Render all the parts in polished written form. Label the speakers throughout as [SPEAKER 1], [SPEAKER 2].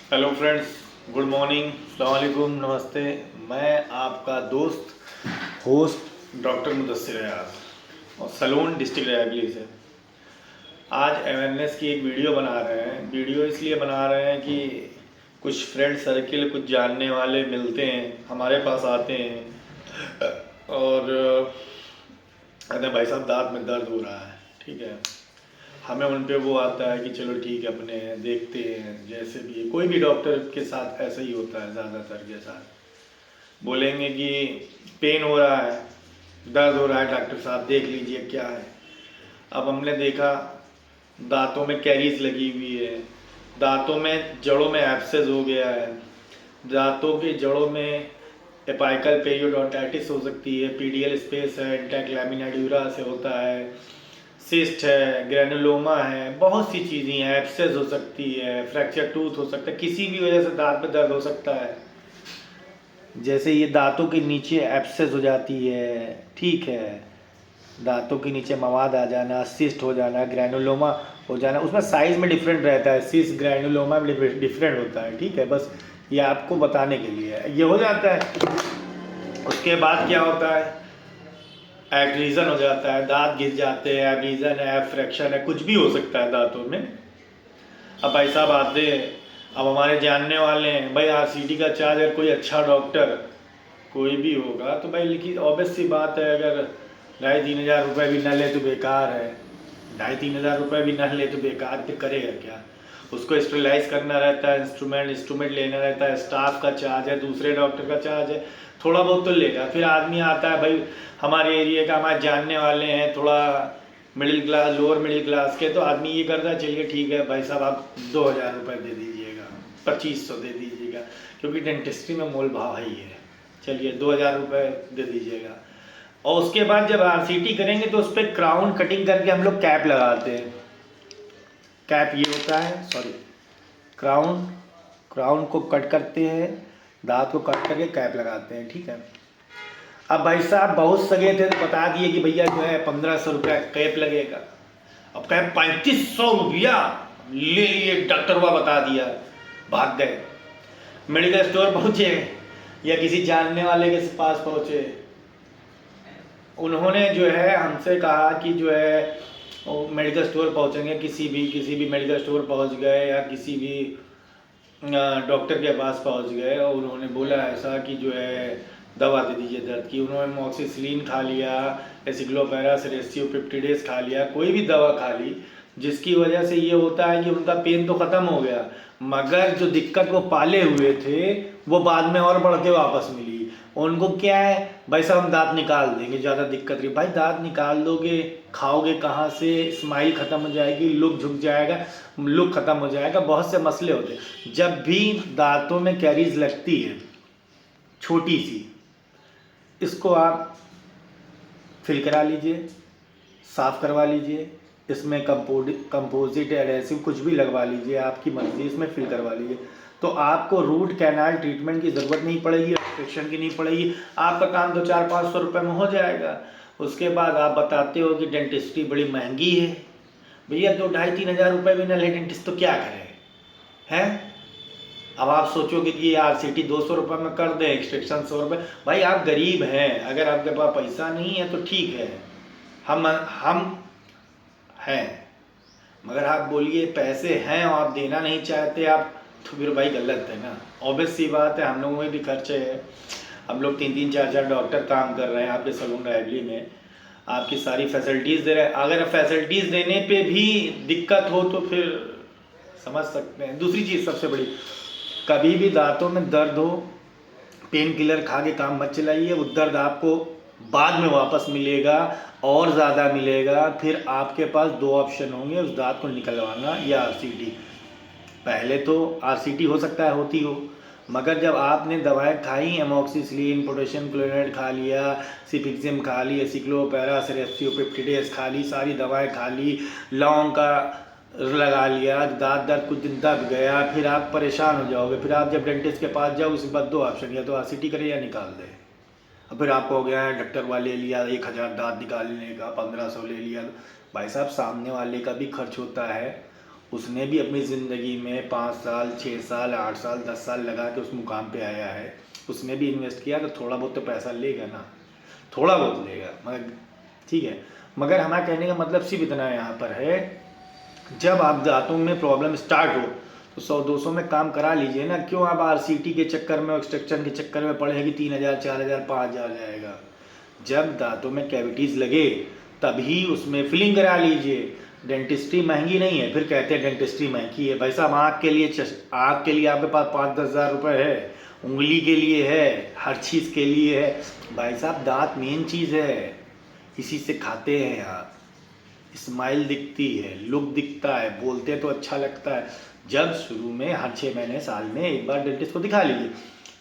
[SPEAKER 1] Hello friends, good morning, अस्सलाम वालेकुम, नमस्ते। मैं आपका दोस्त होस्ट डॉक्टर मुदस्सिर अयाज और सलून डिस्ट्रिक्ट लाइब्रेरी से आज अवेयरनेस की एक वीडियो बना रहे हैं। वीडियो इसलिए बना रहे हैं कि कुछ फ्रेंड सर्किल, कुछ जानने वाले मिलते हैं, हमारे पास आते हैं और कहते हैं भाई साहब दांत में दर्द हो रहा है। ठीक है, हमें उन पे वो आता है कि चलो ठीक है, अपने देखते हैं, जैसे भी है। कोई भी डॉक्टर के साथ ऐसा ही होता है, ज़्यादातर के साथ बोलेंगे कि पेन हो रहा है, दर्द हो रहा है, डॉक्टर साहब देख लीजिए क्या है। अब हमने देखा दांतों में कैरीज लगी हुई है, दांतों में जड़ों में एब्सेस हो गया है, दांतों की जड़ों में एपाइकल पेरियोडोंटाइटिस हो सकती है, पीडियल स्पेस है, इंटैक्ट लैमिना ड्यूरा से होता है, सिस्ट है, ग्रेनुलोमा है, बहुत सी चीज़ें हैं, एब्सेस हो सकती है, फ्रैक्चर टूथ हो सकता है, किसी भी वजह से दांत में दर्द हो सकता है। जैसे ये दांतों के नीचे एब्सेस हो जाती है, ठीक है, दांतों के नीचे मवाद आ जाना, सिस्ट हो जाना, ग्रैनुलोमा हो जाना, उसमें साइज में डिफरेंट रहता है, सिस्ट ग्रैनुलोमा में डिफरेंट होता है। ठीक है, बस ये आपको बताने के लिए ये हो जाता है। उसके बाद क्या होता है, एब्रीजन हो जाता है, दांत गिर जाते हैं, एब्रीजन है, फ्रैक्शन है, कुछ भी हो सकता है दांतों में। अब भाई साहब आते हैं, अब हमारे जानने वाले हैं भाई, आरसीटी का चार्ज, अगर कोई अच्छा डॉक्टर कोई भी होगा तो भाई लिखी ऑब्वियस सी बात है, अगर 2,500-3,000 रुपये भी न ले तो बेकार है। 2,500-3,000 रुपये भी न ले तो बेकार, फिर करेगा क्या? उसको स्टेरिलाइज करना रहता है, इंस्ट्रूमेंट लेना रहता है, स्टाफ का चार्ज है, दूसरे डॉक्टर का चार्ज है, थोड़ा बहुत तो लेगा। फिर आदमी आता है भाई, हमारे एरिया का, हमारे जानने वाले हैं, थोड़ा middle class, lower middle class के, तो आदमी ये करता है चलिए ठीक है भाई साहब आप 2,000 रुपये दे दीजिएगा, 2,500 दे दीजिएगा, क्योंकि डेंटिस्ट्री में मोल भाव ही है, चलिए 2,000 रुपये दे दीजिएगा। और उसके बाद जब आरसीटी करेंगे तो उस पर क्राउन कटिंग करके हम लोग कैप लगाते हैं। कैप ये होता है, सॉरी, क्राउन, क्राउन को कट करते हैं, दांत को कट करके कैप लगाते हैं। ठीक है, अब भाई साहब बहुत सगे थे तो बता दिए कि भैया जो है 1,500 रुपया कैप लगेगा। अब कैप 3,500 रुपया ले लिए, डॉक्टर हुआ बता दिया, भाग गए, मेडिकल स्टोर पहुंचे या किसी जानने वाले के पास पहुंचे, उन्होंने जो है हमसे कहा कि जो है मेडिकल स्टोर पहुंचेंगे, किसी भी मेडिकल स्टोर पहुंच गए या किसी भी डॉक्टर के पास पहुंच गए और उन्होंने बोला ऐसा कि जो है दवा दे दीजिए दर्द की। उन्होंने मोक्सिसिलिन खा लिया, एसिक्लोपैरासिस 50 डेज खा लिया, कोई भी दवा खा ली, जिसकी वजह से ये होता है कि उनका पेन तो ख़त्म हो गया, मगर जो दिक्कत वो पाले हुए थे वो बाद में और बढ़ के वापस मिली। उनको क्या है भाई साहब, हम दांत निकाल देंगे, ज़्यादा दिक्कत नहीं। भाई दांत निकाल दोगे, खाओगे कहाँ से, स्माइल ख़त्म हो जाएगी, लुक झुक जाएगा, लुक ख़त्म हो जाएगा, बहुत से मसले होते हैं। जब भी दांतों में कैरीज लगती है छोटी सी, इसको आप फिल करा लीजिए, साफ़ करवा लीजिए, इसमें कंपोजिट एडहेसिव कुछ भी लगवा लीजिए, आपकी मर्जी, इसमें फिल करवा लीजिए, तो आपको रूट कैनाल ट्रीटमेंट की ज़रूरत नहीं पड़ेगी, एक्सट्रैक्शन की नहीं पड़ेगी, आपका काम 200-400-500 रुपये में हो जाएगा। उसके बाद आप बताते हो कि डेंटिस्ट्री बड़ी महंगी है। भैया 2,500-3,000 रुपये भी ना ले डेंटिस्ट तो क्या करे हैं? अब आप सोचोगे कि ये आरसीटी 200 रुपये में कर दें, एक्सट्रैक्शन 100 रुपये। भाई आप गरीब हैं, अगर आपके पास पैसा नहीं है तो ठीक है, हम हैं, मगर आप बोलिए पैसे हैं और आप देना नहीं चाहते आप, तो फिर भाई गलत है ना। ऑब्वियस सी बात है, हम लोगों में भी खर्चे है, हम लोग 3-3, 4-4 डॉक्टर काम कर रहे हैं आपके सलून लाइब्रेरी में, आपकी सारी फैसिलिटीज़ दे रहे हैं। अगर फैसिलिटीज़ देने पे भी दिक्कत हो तो फिर समझ सकते हैं। दूसरी चीज़ सबसे बड़ी, कभी भी दांतों में दर्द हो, पेन किलर खा के काम मत चलाइए, वो दर्द आपको बाद में वापस मिलेगा और ज़्यादा मिलेगा। फिर आपके पास दो ऑप्शन होंगे, उस दांत को निकलवाना या आरसीटी। पहले तो आरसीटी हो सकता है होती हो, मगर जब आपने दवाएं खाई, एमोक्सिसिलिन, पोटेशियम क्लोराइड खा लिया, सिफिक्सिम खा ली, एसिक्लोपैरासिस 50 डेज खा ली, सारी दवाएं खा ली, लौंग का लगा लिया, दांत दर्द कुछ दिन दब गया, फिर आप परेशान हो जाओगे। फिर आप जब डेंटिस्ट के पास जाओ, उसके बाद दो ऑप्शन, या तो आरसीटी करे या निकाल दे। और फिर आपको हो गया है डॉक्टर वाले लिया 1,000 दांत निकालने का, 1,500 ले लिया। भाई साहब सामने वाले का भी खर्च होता है, उसने भी अपनी ज़िंदगी में 5 साल 6 साल 8 साल 10 साल लगा के उस मुकाम पे आया है। उसने भी इन्वेस्ट किया तो थोड़ा बहुत तो पैसा लेगा ना, थोड़ा बहुत लेगा मगर ठीक है। मगर हमारा कहने का मतलब सिर्फ इतना यहाँ पर है, जब आप दांतों में प्रॉब्लम स्टार्ट हो तो 100-200 में काम करा लीजिए ना। क्यों आप आरसीटी के चक्कर में, एक्सट्रैक्शन के चक्कर में पड़े हैं कि 3000 4000 5000 जाएगा। जब दांतों में कैविटीज़ लगे तभी उसमें फिलिंग करा लीजिए। डेंटिस्ट्री महंगी नहीं है, फिर कहते हैं डेंटिस्ट्री महंगी है। भाई साहब आँख के लिए आपके पास 5-10 हज़ार रुपये है, उंगली के लिए है, हर चीज़ के लिए है। भाई साहब दांत मेन चीज़ है, इसी से खाते हैं आप। स्माइल दिखती है, लुक दिखता है, बोलते तो अच्छा लगता है। जब शुरू में हर 6 महीने साल में एक बार डेंटिस्ट को दिखा लीजिए।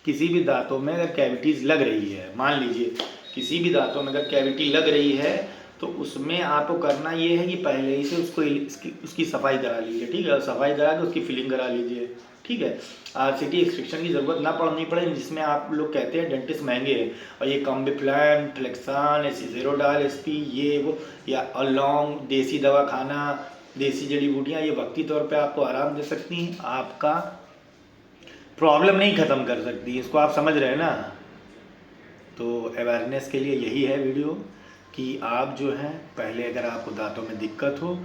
[SPEAKER 1] किसी भी दांतों में अगर कैविटीज़ लग रही है, मान लीजिए किसी भी दांतों में अगर कैविटी लग रही है तो उसमें आपको करना ये है कि पहले ही से उसकी सफाई करा लीजिए, ठीक है। सफाई करा के उसकी फिलिंग करा लीजिए, ठीक है। आरसीटी एक्सट्रैक्शन की ज़रूरत ना पड़नी पड़े, जिसमें आप लोग कहते हैं डेंटिस्ट महंगे हैं और ये कॉम्बिप्लान, फ्लेक्सान, एसिजेरोडाल एसपी, ये वो, या अलॉन्ग देसी दवा खाना, देसी जड़ी बूटियाँ, ये वक्ती तौर पे आपको आराम दे सकती हैं, आपका प्रॉब्लम नहीं ख़त्म कर सकती। इसको आप समझ रहे हैं ना। तो अवेयरनेस के लिए यही है वीडियो कि आप जो हैं पहले अगर आपको दांतों में दिक्कत हो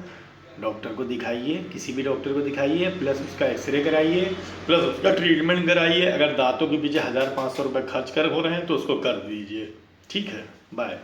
[SPEAKER 1] डॉक्टर को दिखाइए, किसी भी डॉक्टर को दिखाइए, प्लस उसका एक्सरे कराइए, प्लस उसका ट्रीटमेंट कराइए। अगर दांतों के पीछे 1500 रुपये खर्च कर हो रहे हैं तो उसको कर दीजिए, ठीक है। बाय।